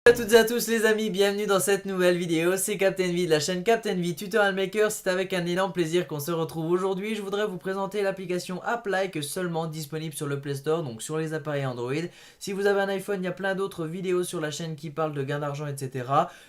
Salut à toutes et à tous les amis, bienvenue dans cette nouvelle vidéo, c'est Captain V de la chaîne Captain V Tutorial Maker. C'est avec un énorme plaisir qu'on se retrouve aujourd'hui. Je voudrais vous présenter l'application AppLike, seulement disponible sur le Play Store, donc sur les appareils Android. Si vous avez un iPhone, il y a plein d'autres vidéos sur la chaîne qui parlent de gain d'argent, etc.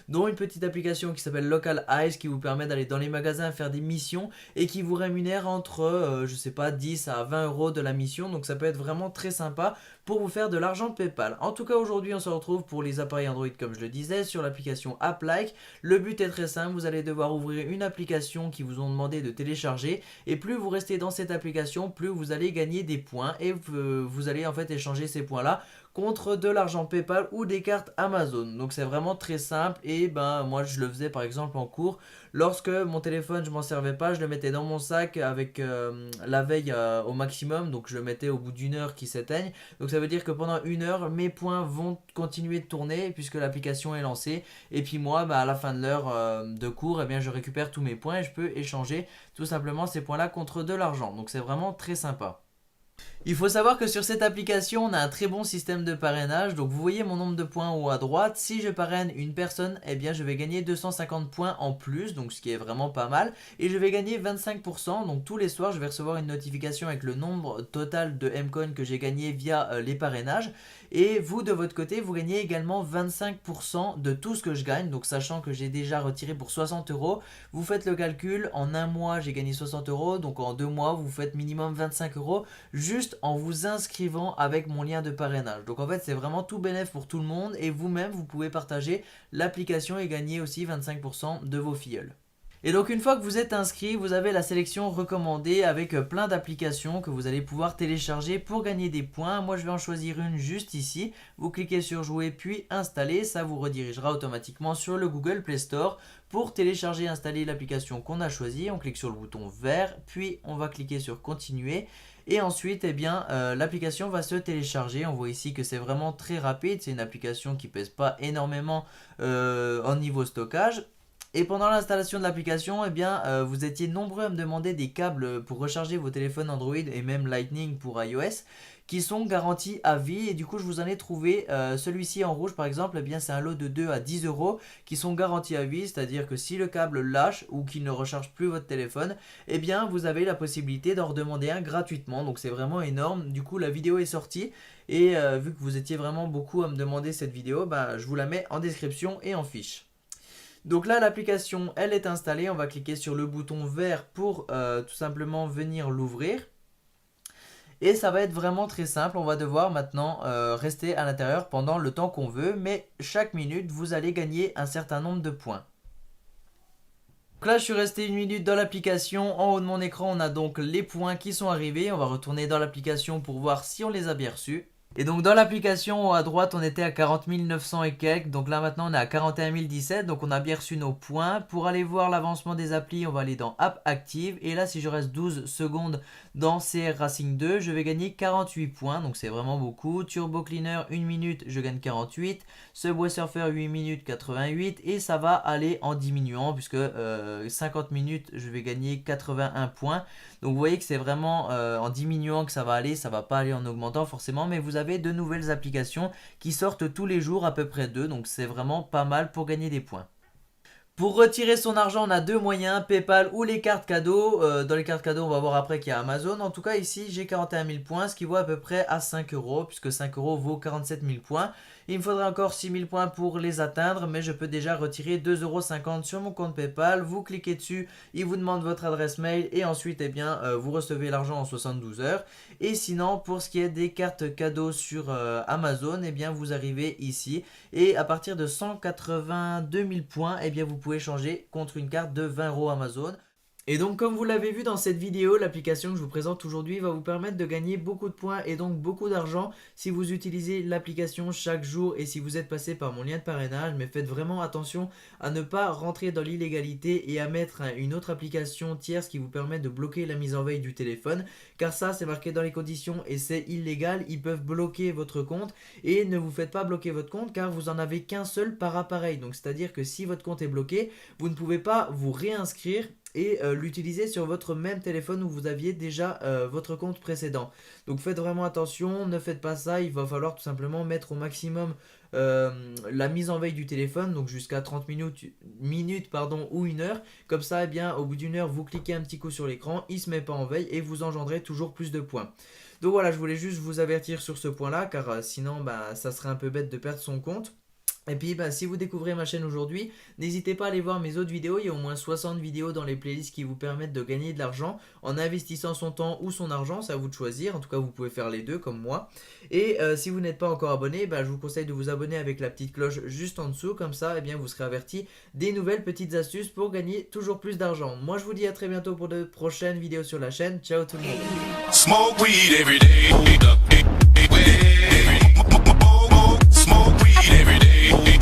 Dont une petite application qui s'appelle Local Eyes qui vous permet d'aller dans les magasins faire des missions et qui vous rémunère entre, je sais pas, 10 à 20 euros de la mission. Donc ça peut être vraiment très sympa pour vous faire de l'argent PayPal. En tout cas, aujourd'hui, on se retrouve pour les appareils Android, comme je le disais, sur l'application AppLike. Le but est très simple, vous allez devoir ouvrir une application qui vous ont demandé de télécharger, et plus vous restez dans cette application, plus vous allez gagner des points, et vous allez en fait échanger ces points-là contre de l'argent PayPal ou des cartes Amazon. Donc c'est vraiment très simple, et ben moi je le faisais par exemple en cours. Lorsque mon téléphone je m'en servais pas, je le mettais dans mon sac avec la veille au maximum, donc je le mettais au bout d'une heure qui s'éteigne. Donc ça veut dire que pendant une heure, mes points vont continuer de tourner puisque l'application est lancée. Et puis moi, à la fin de l'heure de cours, eh bien, je récupère tous mes points et je peux échanger tout simplement ces points-là contre de l'argent. Donc c'est vraiment très sympa. Il faut savoir que sur cette application, on a un très bon système de parrainage. Donc vous voyez mon nombre de points en haut à droite. Si je parraine une personne, eh bien je vais gagner 250 points en plus, donc ce qui est vraiment pas mal. Et je vais gagner 25%. Donc tous les soirs, je vais recevoir une notification avec le nombre total de M-Coin que j'ai gagné via les parrainages. Et vous, de votre côté, vous gagnez également 25% de tout ce que je gagne. Donc sachant que j'ai déjà retiré pour 60 euros, vous faites le calcul. En un mois, j'ai gagné 60 euros. Donc en 2 mois, vous faites minimum 25 euros. Juste en vous inscrivant avec mon lien de parrainage. Donc en fait c'est vraiment tout bénéf pour tout le monde et vous-même vous pouvez partager l'application et gagner aussi 25% de vos filleuls. Et donc une fois que vous êtes inscrit, vous avez la sélection recommandée avec plein d'applications que vous allez pouvoir télécharger pour gagner des points. Moi je vais en choisir une juste ici. Vous cliquez sur jouer puis installer, ça vous redirigera automatiquement sur le Google Play Store. Pour télécharger et installer l'application qu'on a choisie, on clique sur le bouton vert, puis on va cliquer sur continuer. Et ensuite, eh bien, l'application va se télécharger. On voit ici que c'est vraiment très rapide. C'est une application qui pèse pas énormément en niveau stockage. Et pendant l'installation de l'application, eh bien, vous étiez nombreux à me demander des câbles pour recharger vos téléphones Android et même Lightning pour iOS qui sont garantis à vie. Et du coup, je vous en ai trouvé celui-ci en rouge par exemple. Eh bien, c'est un lot de 2 à 10 euros qui sont garantis à vie. C'est-à-dire que si le câble lâche ou qu'il ne recharge plus votre téléphone, eh bien, vous avez la possibilité d'en redemander un gratuitement. Donc, c'est vraiment énorme. Du coup, la vidéo est sortie. Et vu que vous étiez vraiment beaucoup à me demander cette vidéo, je vous la mets en description et en fiche. Donc là l'application elle est installée, on va cliquer sur le bouton vert pour tout simplement venir l'ouvrir. Et ça va être vraiment très simple, on va devoir maintenant rester à l'intérieur pendant le temps qu'on veut, mais chaque minute vous allez gagner un certain nombre de points. Donc là je suis resté une minute dans l'application, en haut de mon écran on a donc les points qui sont arrivés, on va retourner dans l'application pour voir si on les a bien reçus. Et donc dans l'application à droite on était à 40 900 et quelques, donc là maintenant on est à 41 017, donc on a bien reçu nos points. Pour aller voir l'avancement des applis, on va aller dans App Active, et là si je reste 12 secondes dans CR Racing 2, je vais gagner 48 points, donc c'est vraiment beaucoup. Turbo Cleaner 1 minute, je gagne 48, Subway Surfer 8 minutes 88, et ça va aller en diminuant puisque 50 minutes je vais gagner 81 points. Donc vous voyez que c'est vraiment en diminuant que ça va aller, ça va pas aller en augmentant forcément, mais vous avez de nouvelles applications qui sortent tous les jours, à peu près 2, donc c'est vraiment pas mal pour gagner des points. Pour retirer son argent, on a deux moyens, PayPal ou les cartes cadeaux. Dans les cartes cadeaux, on va voir après qu'il y a Amazon. En tout cas, ici, j'ai 41 000 points, ce qui vaut à peu près à 5 euros, puisque 5 euros vaut 47 000 points. Il me faudrait encore 6 000 points pour les atteindre, mais je peux déjà retirer 2,50 euros sur mon compte PayPal. Vous cliquez dessus, il vous demande votre adresse mail, et ensuite, eh bien, vous recevez l'argent en 72 heures. Et sinon, pour ce qui est des cartes cadeaux sur Amazon, eh bien, vous arrivez ici, et à partir de 182 000 points, eh bien, vous pouvez changer contre une carte de 20 euros Amazon. Et donc comme vous l'avez vu dans cette vidéo, l'application que je vous présente aujourd'hui va vous permettre de gagner beaucoup de points et donc beaucoup d'argent si vous utilisez l'application chaque jour et si vous êtes passé par mon lien de parrainage. Mais faites vraiment attention à ne pas rentrer dans l'illégalité et à mettre une autre application tierce qui vous permet de bloquer la mise en veille du téléphone, car ça c'est marqué dans les conditions et c'est illégal. Ils peuvent bloquer votre compte, et ne vous faites pas bloquer votre compte car vous en avez qu'un seul par appareil. Donc c'est à dire que si votre compte est bloqué, vous ne pouvez pas vous réinscrire et l'utiliser sur votre même téléphone où vous aviez déjà votre compte précédent. Donc faites vraiment attention, ne faites pas ça, il va falloir tout simplement mettre au maximum la mise en veille du téléphone, donc jusqu'à 30 minutes pardon, ou 1 heure. Comme ça, eh bien, au bout d'une heure, vous cliquez un petit coup sur l'écran, il ne se met pas en veille et vous engendrez toujours plus de points. Donc voilà, je voulais juste vous avertir sur ce point-là, car sinon, bah, ça serait un peu bête de perdre son compte. Et puis bah, si vous découvrez ma chaîne aujourd'hui, n'hésitez pas à aller voir mes autres vidéos, il y a au moins 60 vidéos dans les playlists qui vous permettent de gagner de l'argent en investissant son temps ou son argent, c'est à vous de choisir, en tout cas vous pouvez faire les deux comme moi. Et si vous n'êtes pas encore abonné, bah, je vous conseille de vous abonner avec la petite cloche juste en dessous, comme ça eh bien, vous serez averti des nouvelles petites astuces pour gagner toujours plus d'argent. Moi je vous dis à très bientôt pour de prochaines vidéos sur la chaîne, ciao tout le monde. Smoke weed every day. Smoke weed every day.